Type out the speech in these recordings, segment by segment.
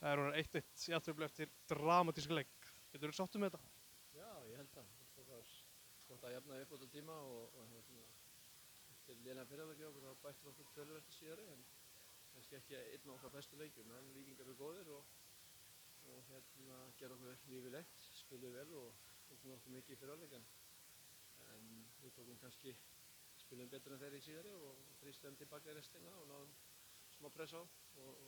Það er 1-1 jafntefli eftir dramatísk leik. Geturðu sáttur með þetta? Já, ég held það. Það var gott að jafna upp á þetta tíma og eftir lélegan fyrraleik hjá okkur þá bættum við okkur töluvert í síðari en kannski ekki einn af okkar bestu leikjum en Víkingar eru góðir og gerðu okkur lífilegt, spiluðu vel og tókum okkur mikið í fyrraleik en við tókum kannski spilum betur en þeir í síðari og þrýstum tilbaka í restina og náðum smá press á og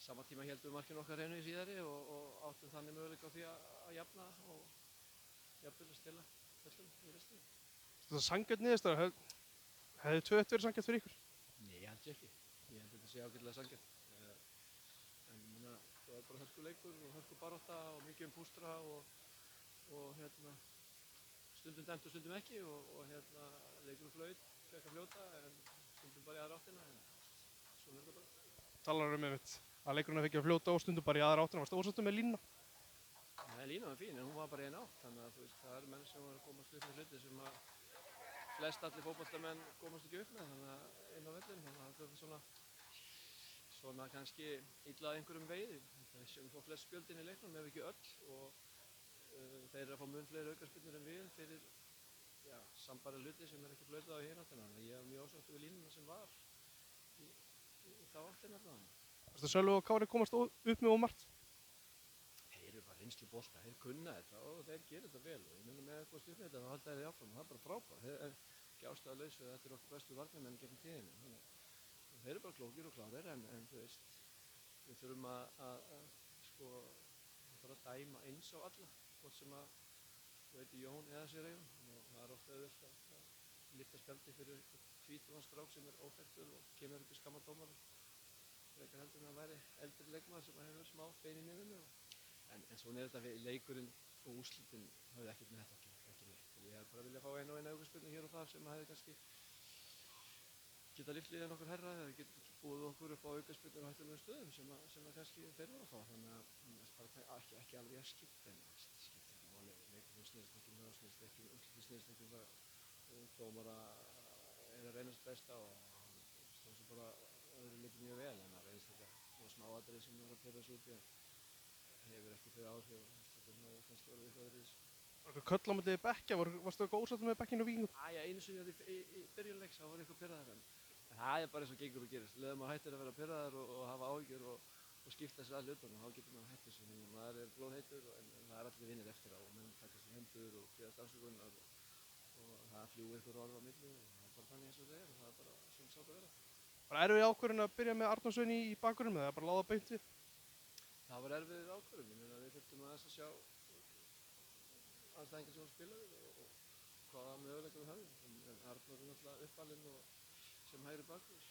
sama tíma héldum við markinu okkar hreinu í síðari og áttum þannig möguleika á því að jafna og jafnvel að stela öllum í restina. Þetta er sanngjarn niðurstaða. Hefði 2-1 verið sanngjarnt fyrir ykkur? Nei, ég held ekki. Ég held þetta sé ágætlega sanngjarnt. En ég meina, það var bara hörkuleikur og hörkubarátta og mikið pústra og stundum dæmt og stundum ekki og leikurinn flaut, fekk að fljóta en stundum bara í aðra áttina en svona er þetta bara. Talar einmitt að leikurinn fekk að fljóta og stundum bara í aðra áttina. Varstu ósáttur með línuna? Nei, línan var fín en hún var bara í einn átt þannig að það eru menn sem var að komast upp með hluti sem að flest allir fótboltamenn komast ekki upp með þannig að inn á vellinu þannig að það er svona kannski illa að einhverjum veiði. Það séum fá flest spjöldin í leiknum ef ekki öll og þeir eru að fá mun fleiri aukaspyrnur en við fyrir sambæra hluti sem er ekki flautað á hina áttina þannig að ég var mjög ósáttur við línuna sem var í þá áttina allavega. Varstu Sölvi og Kári komast upp með ómargt? Þeir eru bara reynslu bolta, þeir kunna þetta og þeir gera þetta vel og ég meina með eitthvað stjórn þetta þá halda þeir áfram og það er bara frábært. Þeir er ekki ástæðulaus við þetta er okkur bestu varnarmenn gegnum tíðina. Þeir eru bara klókir og klárir en þú veist, við þurfum að dæma eins á alla, hvort sem að þú heitir Jón eða Sigurjón og það er ofta auðvelt að lyfta spjaldi fyrir tvítugan strák sem er óþekktur og kemur upp í skamma dómarum. Frekar heldur en að væri eldri leikmaður sem hefur smá bein í nefinu en svona er þetta við leikurinn og úrslitin hafði ekkert með þetta ekki neitt. Ég hef bara viljað fá eina og eina aukaspyrnu hér og þar sem hefði kannski geta lyft liðin okkur herra eða geta búið okkur upp á aukaspyrnur á hættulegum stöðum sem að kannski þeir voru að fá þannig að bara ekki alveg að skipta en skipta ekki máli. Leikurinn snerist ekki um það, úrslitin snerist ekki um það dómara er að reyna sitt besta og stóð sér bara öðru leikir mjög vel en það reynist þetta smáatriði sem var að pera þessu út í hefur ekki þau áhrif og þetta er kannski orðið eitthvað öðruvísi. Var eitthvað köll á milli bekkja? Varstu eitthvað ósáttur með bekkinn og Víkingum? Einu sinni í byrjunleiks þá var eitthvað pirraðar en það er bara eins og gengur og gerist. Leðum maður hættir að vera pirraðar og hafa áhyggjur og skipta sér að hlutunum þá getur maður hætt þessu. Maður er blóðheitur en það er allir vinnir eftir á og menn taka sér hendur og beðast afsökunar og það fljúgur eitthvað orð á milli og það er bara þannig eins og það er og það er bara sem sátt að vera. Var erfið ákvörðun að byrja með Arnór Svein í bakvörðunum eða bara láta beint við? Það var erfið ákvörðun. Ég meina við þurftum aðeins að sjá andstæðingar sem voru spilaðir og hvaða möguleika við höfðum. En Arnór er náttúrulega uppalinn og sem hægri bakvörður.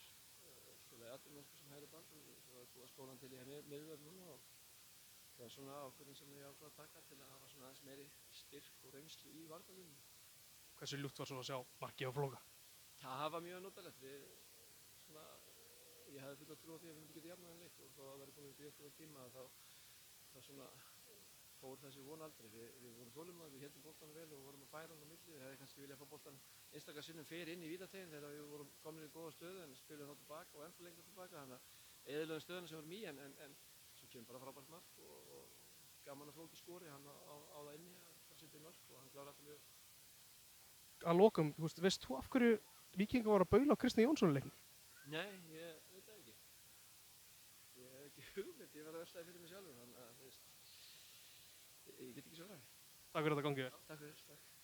Spilaði allir mennsku sem hægri bakvörður. Svo er búið að skóla hann til í miðvörð núna og það er svona ákvörðun sem ég ákvað að taka til að hafa svona aðeins meiri styrk og reynslu í varnarlínunni. Hversu ljúft var svo að sjá markið á Flóka? Það var mjög notalegt. Ég hefði fulla trú á því að við myndum geta jafnað þennan leik og þó að vera komin upp í einhverjum tíma þá svona fór þessi von aldrei. Við vorum þolinmóðir, við héldum boltanum vel og vorum að færa hann á milli. Við hefði kannski viljað fá boltan einstakar sinnum fyrir inn í vítategin þegar við vorum komin í góða stöðu en spilum þá tilbaka og ennþá lengra tilbaka þannig að eyðilögum stöðuna sem vorum í en svo kemur bara frábært mark og gaman að Flóki skori, hann á það inni að setja í mark og hann klárar þetta mjög. Að lokum, veist þú af hverju Víkingar voru að baula á Kristni Jónsson leiknum? Nei, ég veit það ekki. Ég hef ekki hugmynd, ég var að veltaði fyrir mig sjálfur, þannig að ég get ekki svarað. Takk fyrir þetta gangið vel. Takk fyrir, takk.